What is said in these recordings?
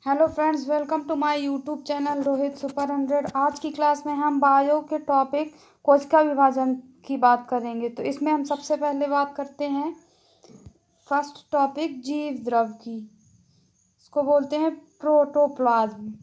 Hello friends, welcome to my YouTube channel Rohit super 100। आज की class में हम बायो के टॉपिक कोशिका विभाजन की बात करेंगे। तो इसमें हम सबसे पहले बात करते हैं फर्स्ट टॉपिक जीव द्रव की। इसको बोलते हैं प्रोटोप्लाज्म।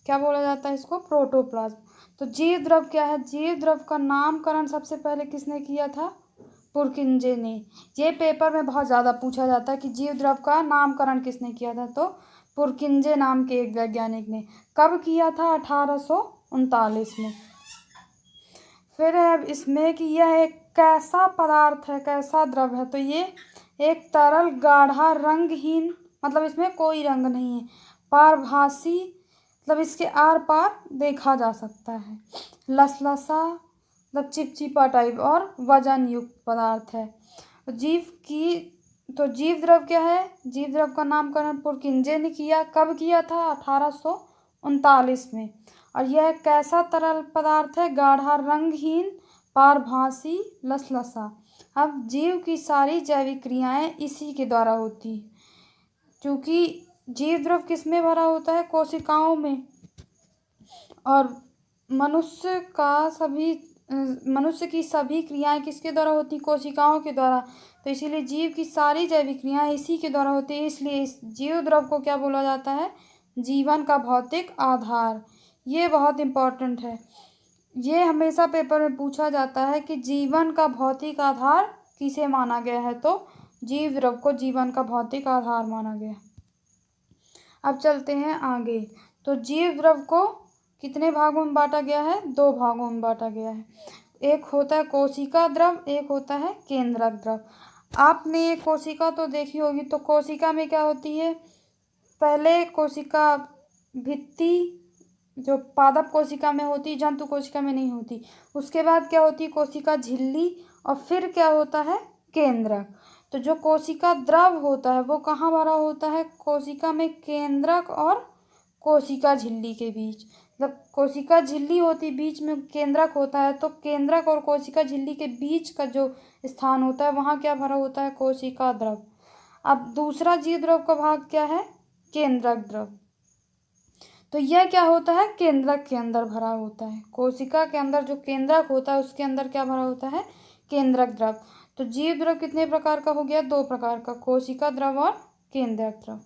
क्या बोला जाता है इसको? प्रोटोप्लाज्म। तो जीव द्रव क्या है? जीव द्रव का नामकरण सबसे पहले किसने किया था? पुरकिंजे ने। ये पेपर में बहुत ज़्यादा पूछा जाता है कि जीव द्रव का नामकरण किसने किया था। तो पुरकिंजे नाम के एक वैज्ञानिक ने। कब किया था? 1839 में। फिर अब इसमें कि यह एक कैसा पदार्थ है, कैसा द्रव है? तो ये एक तरल गाढ़ा रंगहीन, मतलब इसमें कोई रंग नहीं है, पारभासी, मतलब इसके आर पार देखा जा सकता है, लसलसा, मतलब चिपचिपा टाइप, और वजन युक्त पदार्थ है। जीव द्रव क्या है? जीव द्रव का नामकरण पुरकिंजे ने किया। कब किया था? 1839 में। और यह कैसा तरल पदार्थ है? गाढ़ा रंगहीन, पारभासी, लसलसा। अब जीव की सारी जैविक क्रियाएं इसी के द्वारा होती है, क्योंकि जीव द्रव किस में भरा होता है? कोशिकाओं में। और मनुष्य की सभी क्रियाएं किसके द्वारा होती? कोशिकाओं के द्वारा। तो इसीलिए जीव की सारी जैविक क्रियाएं इसी के द्वारा होती है। इसलिए इस जीव द्रव को क्या बोला जाता है? जीवन का भौतिक आधार। ये बहुत इम्पोर्टेंट है। ये हमेशा पेपर में पूछा जाता है कि जीवन का भौतिक आधार किसे माना गया है। तो जीव द्रव को जीवन का भौतिक आधार माना गया। अब चलते हैं आगे। तो जीव द्रव को कितने भागों में बांटा गया है? 2 भागों में बांटा गया है। एक होता है कोशिका द्रव, एक होता है केंद्रक द्रव। आपने ये कोशिका तो देखी होगी। तो कोशिका में क्या होती है? पहले कोशिका भित्ति, जो पादप कोशिका में होती, जंतु कोशिका में नहीं होती। उसके बाद क्या होती है? कोशिका झिल्ली। और फिर क्या होता है? केंद्रक। तो जो कोशिका द्रव होता है वो कहाँ भरा होता है? कोशिका में केंद्रक और कोशिका झिल्ली के बीच। मतलब कोशिका झिल्ली होती, बीच में केंद्रक होता है। तो केंद्रक और कोशिका झिल्ली के बीच का जो स्थान होता है वहाँ क्या भरा होता है? कोशिका द्रव। अब दूसरा जीव द्रव का भाग क्या है? केंद्रक द्रव। तो यह क्या होता है? केंद्रक के अंदर भरा होता है। कोशिका के अंदर जो केंद्रक होता है उसके अंदर क्या भरा होता है? केंद्रक द्रव। तो जीव द्रव कितने प्रकार का हो गया? 2 प्रकार का, कोशिका द्रव और केंद्रक द्रव।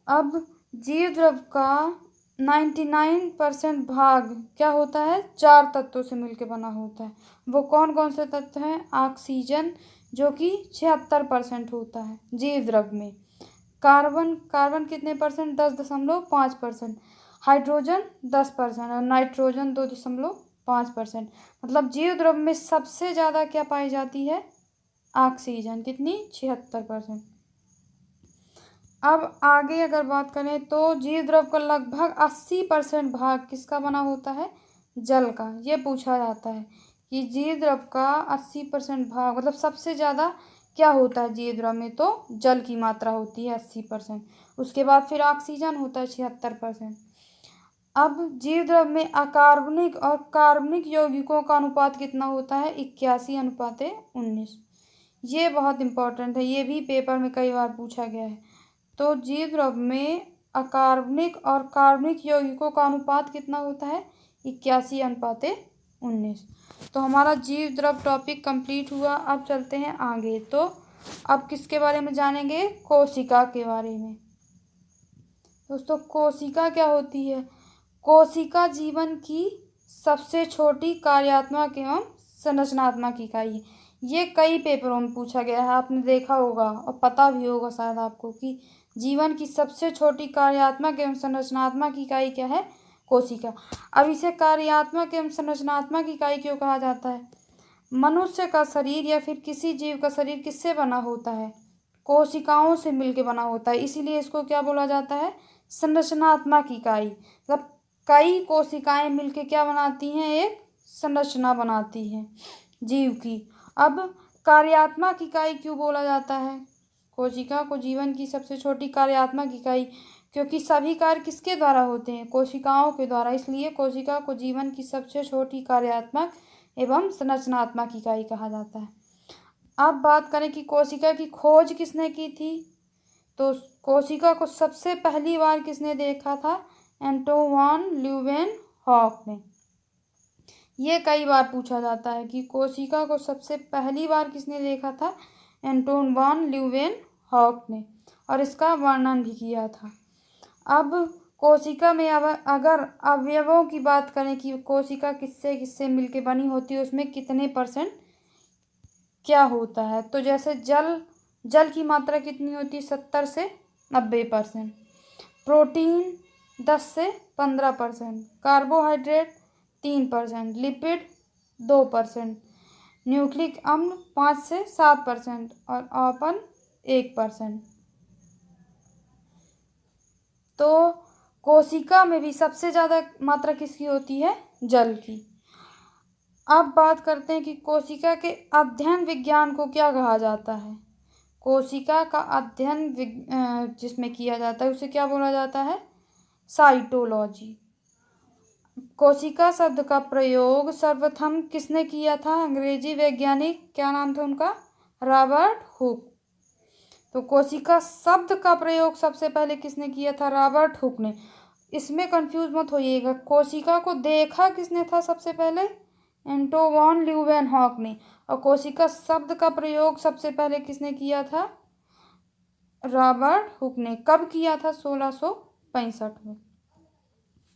अब जीव द्रव का 99% भाग क्या होता है? 4 तत्वों से मिलकर बना होता है। वो कौन कौन से तत्व हैं? ऑक्सीजन, जो कि 76% होता है जीव द्रव में। कार्बन कितने परसेंट? 10.5%। हाइड्रोजन 10% और नाइट्रोजन 2.5%। मतलब जीव द्रव में सबसे ज़्यादा क्या पाई जाती है? ऑक्सीजन। कितनी? 76%। अब आगे अगर बात करें तो जीव द्रव का लगभग 80% भाग किसका बना होता है? जल का। ये पूछा जाता है कि जीव द्रव का 80% भाग, मतलब सबसे ज़्यादा क्या होता है जीव द्रव में? तो जल की मात्रा होती है 80%। उसके बाद फिर ऑक्सीजन होता है 76%। अब जीव द्रव में अकार्बनिक और कार्बनिक यौगिकों का अनुपात कितना होता है? 81:19। ये बहुत इम्पोर्टेंट है, ये भी पेपर में कई बार पूछा गया है। तो जीव द्रव में अकार्बनिक और कार्बनिक यौगिकों का अनुपात कितना होता है? 81:19। तो हमारा जीव द्रव टॉपिक कंप्लीट हुआ। अब चलते हैं आगे। तो अब किसके बारे में जानेंगे? कोशिका के बारे में। दोस्तों, कोशिका क्या होती है? कोशिका जीवन की सबसे छोटी कार्यात्मक एवं संरचनात्मक इकाई है। ये कई पेपरों में पूछा गया है, आपने देखा होगा और पता भी होगा शायद आपको कि जीवन की सबसे छोटी कार्यात्मक एवं संरचनात्मक इकाई क्या है? कोशिका। अब इसे कार्यात्मक एवं संरचनात्मक इकाई क्यों कहा जाता है? मनुष्य का शरीर या फिर किसी जीव का शरीर किससे बना होता है? कोशिकाओं से मिलकर बना होता है। इसीलिए इसको क्या बोला जाता है? संरचनात्मक इकाई। मतलब कई कोशिकाएं मिलकर क्या बनाती हैं? एक संरचना बनाती हैं जीव की। अब कार्यात्मक इकाई क्यों बोला जाता है कोशिका को? जीवन की सबसे छोटी कार्यात्मक इकाई, क्योंकि सभी कार्य किसके द्वारा होते हैं? कोशिकाओं के द्वारा। इसलिए कोशिका को जीवन की सबसे छोटी कार्यात्मक एवं संरचनात्मक इकाई कहा जाता है। अब बात करें कि कोशिका की खोज किसने की थी? तो कोशिका को सबसे पहली बार किसने देखा था? एंटोन ल्यूवेनहॉक ने। ये कई बार पूछा जाता है कि कोशिका को सबसे पहली बार किसने देखा था? एंटोन वान ल्यूवेनहॉक ने, और इसका वर्णन भी किया था। अब कोशिका में अगर अवयवों की बात करें कि कोशिका किससे किससे मिलके बनी होती है, उसमें कितने % क्या होता है, तो जैसे जल की मात्रा कितनी होती है? 70 से 90%। प्रोटीन 10 से 15%, कार्बोहाइड्रेट 3%, लिपिड 2%, न्यूक्लिक अम्ल 5 से 7% और औपन 1%। तो कोशिका में भी सबसे ज़्यादा मात्रा किसकी होती है? जल की। अब बात करते हैं कि कोशिका के अध्ययन विज्ञान को क्या कहा जाता है। कोशिका का अध्ययन जिसमें किया जाता है उसे क्या बोला जाता है? साइटोलॉजी। कोशिका शब्द का प्रयोग सर्वप्रथम किसने किया था? अंग्रेजी वैज्ञानिक, क्या नाम था उनका? Robert Hooke. तो कोशिका शब्द का प्रयोग सबसे पहले किसने किया था? रॉबर्ट हुक ने। इसमें कंफ्यूज मत होइएगा, कोशिका को देखा किसने था सबसे पहले? एंटोन ल्यूवेनहॉक ने। और कोशिका शब्द का प्रयोग सबसे पहले किसने किया था? रॉबर्ट हुक ने। कब किया था? 1665 में।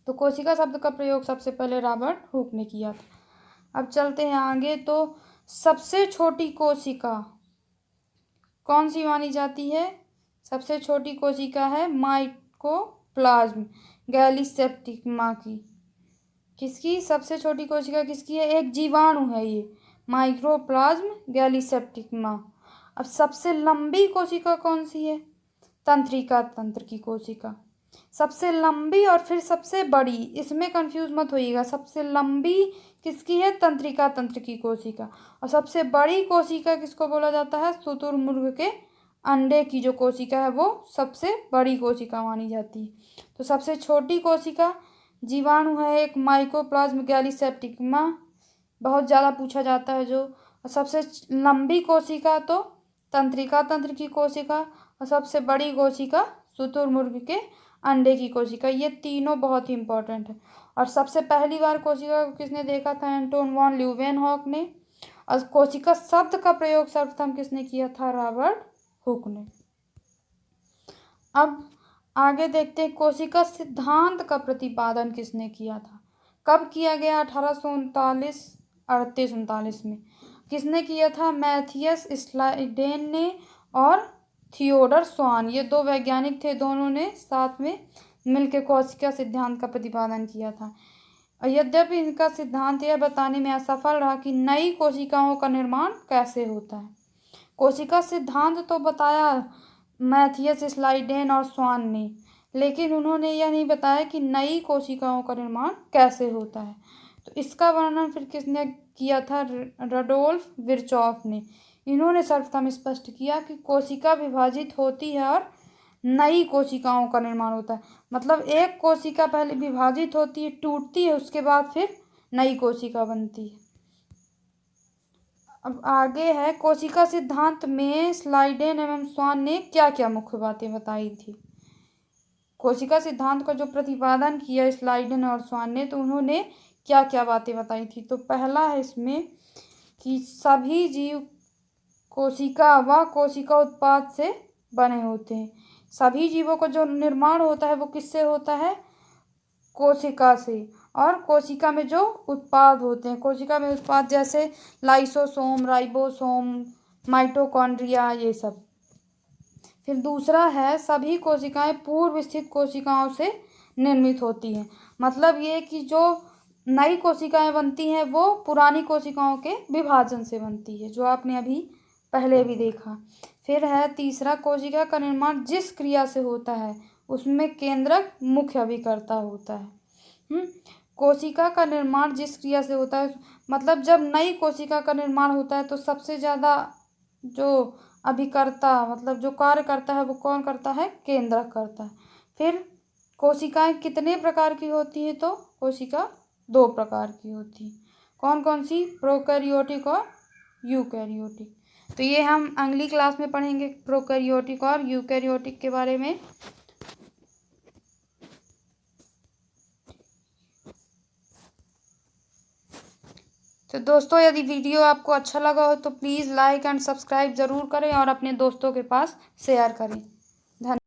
तो कोशिका शब्द का प्रयोग सबसे पहले रॉबर्ट हुक ने किया था। अब चलते हैं आगे। तो सबसे छोटी कोशिका कौन सी मानी जाती है? सबसे छोटी कोशिका है माइकोप्लाज्म गैलीसेप्टिकमा की। किसकी सबसे छोटी कोशिका किसकी है? एक जीवाणु है ये, माइक्रोप्लाज्म गैलीसेप्टिकमा। अब सबसे लंबी कोशिका कौन सी है? तंत्रिका तंत्र की कोशिका। सबसे लंबी और फिर सबसे बड़ी, इसमें कंफ्यूज मत होइएगा। सबसे लंबी किसकी है? तंत्रिका तंत्र की कोशिका। और सबसे बड़ी कोशिका किसको बोला जाता है? शुतुरमुर्ग के अंडे की जो कोशिका है वो सबसे बड़ी कोशिका मानी जाती है। तो सबसे छोटी कोशिका जीवाणु है एक, माइकोप्लाज्म गैलीसेप्टिकमा, बहुत ज़्यादा पूछा जाता है जो। और सबसे लंबी कोशिका तो तंत्रिका तंत्र की कोशिका, और सबसे बड़ी कोशिका शुतुरमुर्ग के अंडे की कोशिका। ये तीनों बहुत ही इंपॉर्टेंट है। और सबसे पहली बार कोशिका को किसने देखा था? एंटोन वान ल्यूवेनहॉक ने। और कोशिका शब्द का प्रयोग सर्वप्रथम किसने किया था? रॉबर्ट हुक ने। अब आगे देखते हैं, कोशिका सिद्धांत का प्रतिपादन किसने किया था? कब किया गया? 1839-38-39 में। किसने किया था? मैथियस स्लाइडेन ने और थियोडर स्वान। ये दो वैज्ञानिक थे, दोनों ने साथ में मिलकर कोशिका सिद्धांत का प्रतिपादन किया था। यद्यपि इनका सिद्धांत यह बताने में असफल रहा कि नई कोशिकाओं का निर्माण कैसे होता है। कोशिका सिद्धांत तो बताया मैथियस स्लाइडेन और स्वान ने, लेकिन उन्होंने यह नहीं बताया कि नई कोशिकाओं का निर्माण कैसे होता है। तो इसका वर्णन फिर किसने किया था? रडोल्फ विर्चॉफ ने। इन्होंने सर्वप्रथम स्पष्ट किया कि कोशिका विभाजित होती है और नई कोशिकाओं का निर्माण होता है। मतलब एक कोशिका पहले विभाजित होती है, टूटती है, उसके बाद फिर नई कोशिका बनती है। अब आगे है, कोशिका सिद्धांत में स्लाइडेन एवं स्वान ने क्या क्या मुख्य बातें बताई थी। कोशिका सिद्धांत का जो प्रतिपादन किया स्लाइडेन और स्वान ने, तो उन्होंने क्या क्या बातें बताई थी। तो पहला है इसमें कि सभी जीव कोशिका व कोशिका उत्पाद से बने होते हैं। सभी जीवों का जो निर्माण होता है वो किससे होता है? कोशिका से। और कोशिका में जो उत्पाद होते हैं, कोशिका में उत्पाद जैसे लाइसोसोम, राइबोसोम, माइटोकॉन्ड्रिया, ये सब। फिर दूसरा है, सभी कोशिकाएं पूर्व स्थित कोशिकाओं से निर्मित होती हैं। मतलब ये कि जो नई कोशिकाएं बनती हैं वो पुरानी कोशिकाओं के विभाजन से बनती है, जो आपने अभी पहले भी देखा। फिर है तीसरा, कोशिका का निर्माण जिस क्रिया से होता है उसमें केंद्रक मुख्य अभिकर्ता होता है। कोशिका का निर्माण जिस क्रिया से होता है, मतलब जब नई कोशिका का निर्माण होता है तो सबसे ज़्यादा जो अभिकर्ता, मतलब जो कार्य करता है वो कौन करता है? केंद्रक करता है। फिर कोशिकाएं कितने प्रकार की होती हैं? तो कोशिका 2 प्रकार की होती हैं। कौन कौन सी? प्रोकैरियोटिक और यूकैरियोटिक। तो ये हम अगली क्लास में पढ़ेंगे प्रोकैरियोटिक और यूकैरियोटिक के बारे में। तो दोस्तों, यदि वीडियो आपको अच्छा लगा हो तो प्लीज़ लाइक एंड सब्सक्राइब ज़रूर करें और अपने दोस्तों के पास शेयर करें। धन्यवाद।